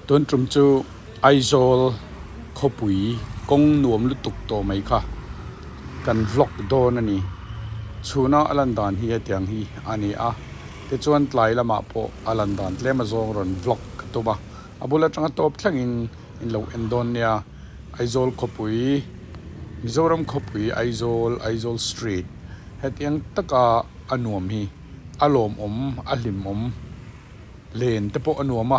ต้นจุ่มจูไอโซลขบุยกงนวมลุตุกโตไหมคะกันวล็อกโดนนี่ชูน่าอลันดานฮีเตียงฮีอันนี้ที่ชวนไล่ละมาพออลันดานเล่มาซองรอนวล็อกตัวบ้าบุลจังตบทั้งอินโลเอนโดนเนี่ยไอโซลขบุยมิโซรัมขบุยไอโซลสตรีทเหตุยังตะกาอันนวมฮีอารมณ์อลิมเลนแต่พออันนวม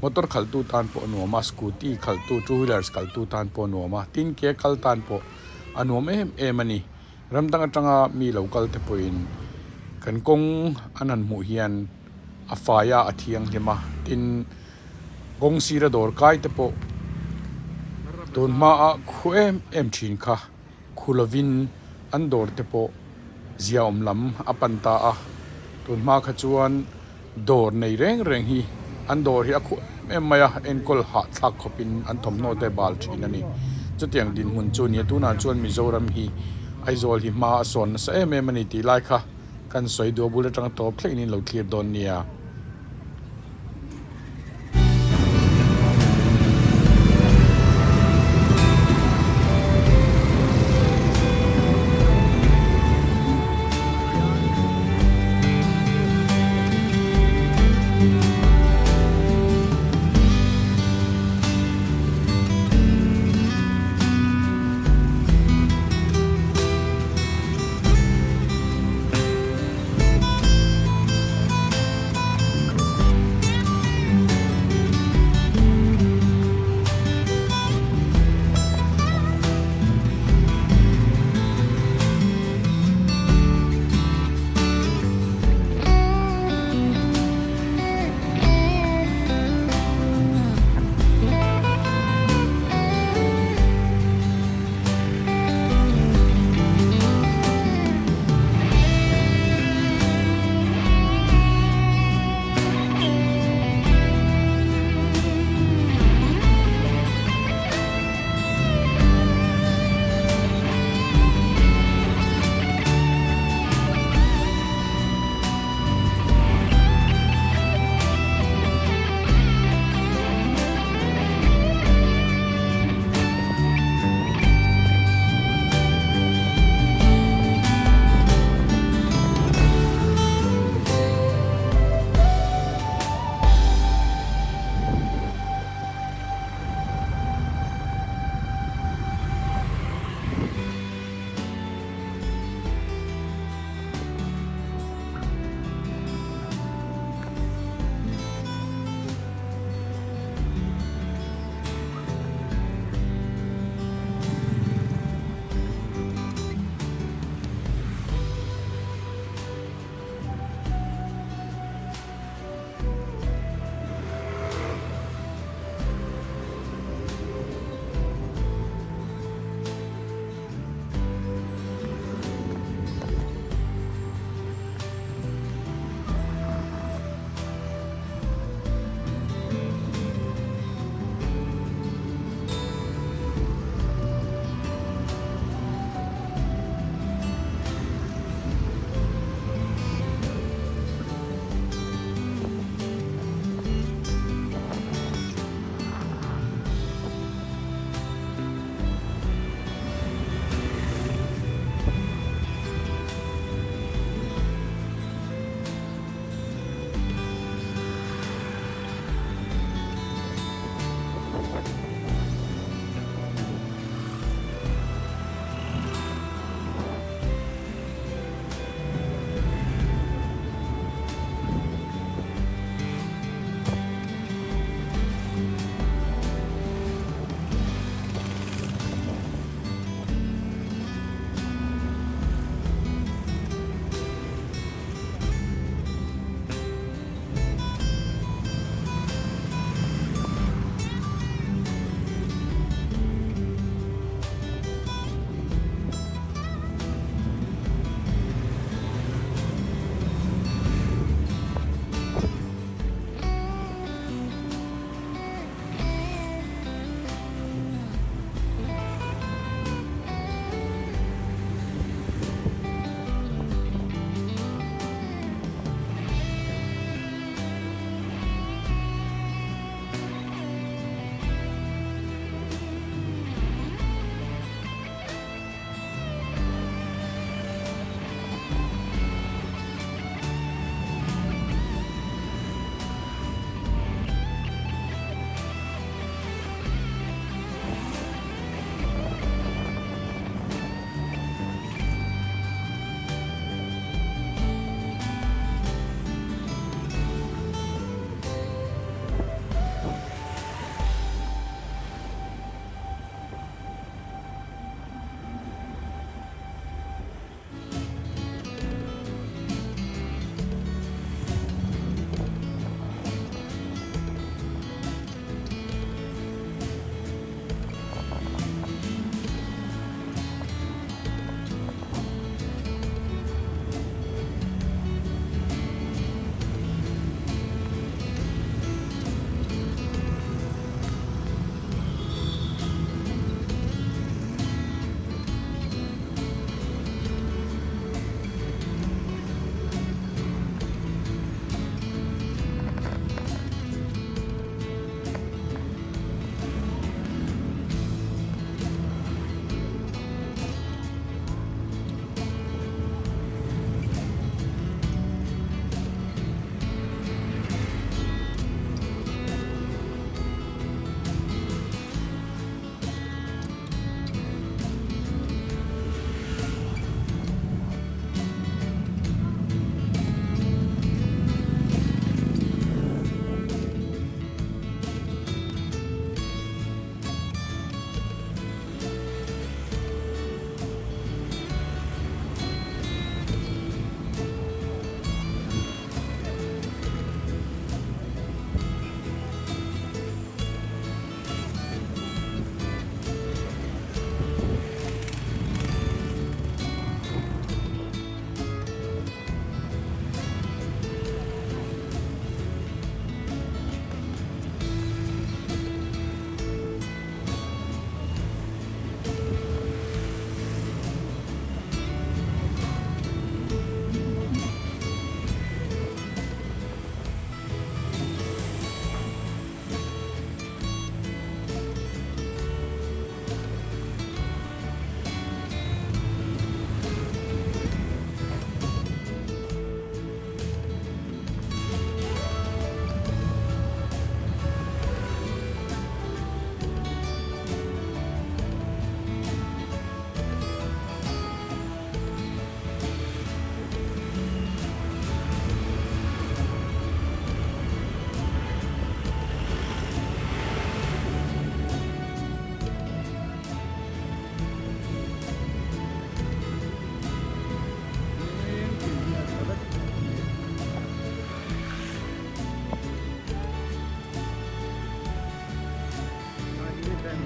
มอเตอร์ขัลตูตานปอนัวมาสกูตี้ขัลตูทูวีลเลอร์สขัลตูตานปอนัวมาตินเกขัลตานปออันนัวเอมันนี่รำตั้งจังมีเหล่ากัลเตปอินกันกงอันนั้นหมู่เฮียนอาฟายาอาเทียงเฮมาตินกงซีระดอร์กายเตปอโดนมาคุเอ็มชินค่ะคูลวินอันดอร์เตปอเจียอมลำอปันตาโดนมาขจวนดอร์ในเร่งฮีอันดอร์ฮีคุมายาเอ็นกอลหัดทักขบินอันทอมโนเตบาลชีนันนี่จุดอย่างดินมุนจูนี่ตัวนั้นชวนมิโซรัมฮีไอโซลฮิมาสอนเสมันนี่ตีไลค่ะกันสวยดูบุลจังโตเพลงนี้เราเคลียร์โดนเนี่ย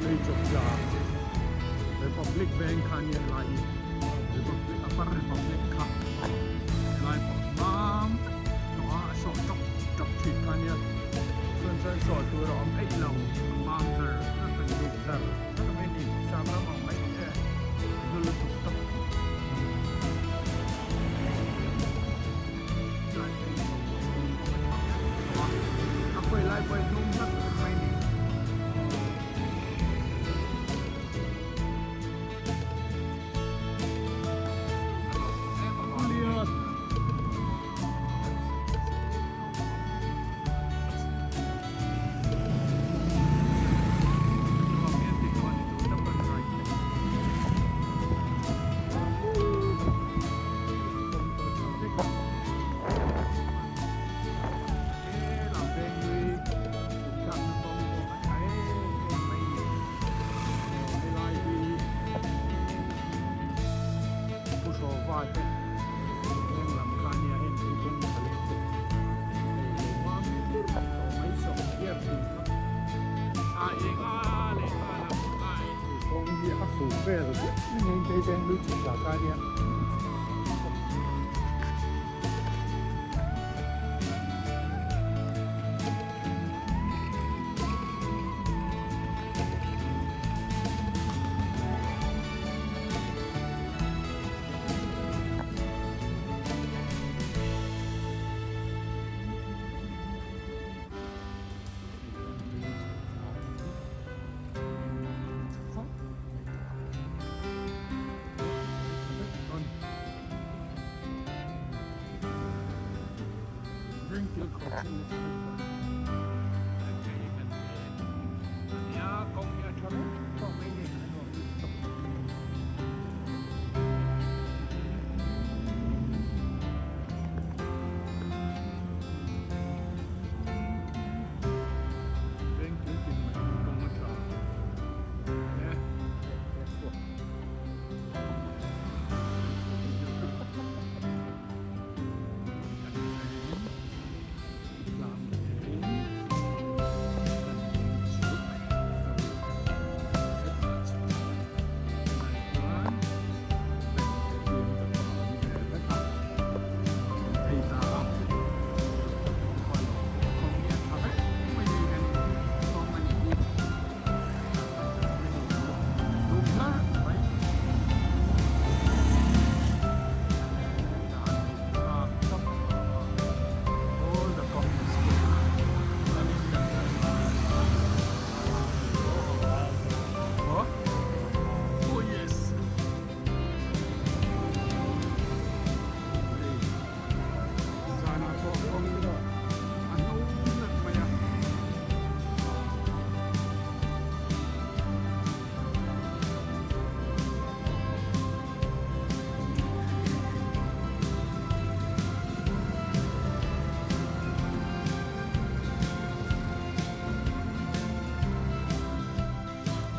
เลยจบยา Republic Bank คันยันไล Republic Upper Republic ครับไลมามหนอสอดจบผิดคันยันเพื่อนใช้สอดตัวร้องไอ้เรามามเซอร์นั่นเป็นลูกเซอร์ถ้าไม่ดีชามน้ำมันไม่แค่ดูถูกต้องไปไล่ไปนุ่มนักไม่ดีVero, nem tem bem luta da caria.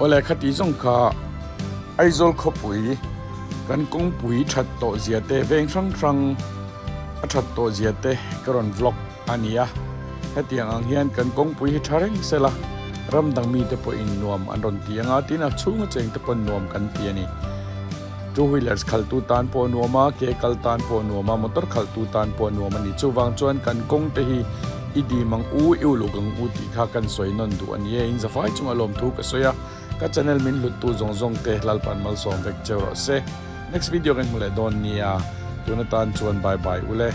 Ole khati zong kha aizol khopui kan kong pui that to ziate veng sang sang a that to ziate karon vlog ania hetiang ang hian kan kong pui thareng sela ramdang mi te po in nuam anron tianga tina chunga cheng te pon nuam kan tiani two wheelers khaltu tan po nuama ke kal tan po nuama motor khaltu tan po nuama ni chuwang chuan kan kong te hi idi mang u iulugang u ti kha kan soi non du ania in za fai chunga lom thu ka soya ka channel min lut tu zong zong te lalpan mal som vek chero se next video kan mule don nia tunatan chuan bye bye ule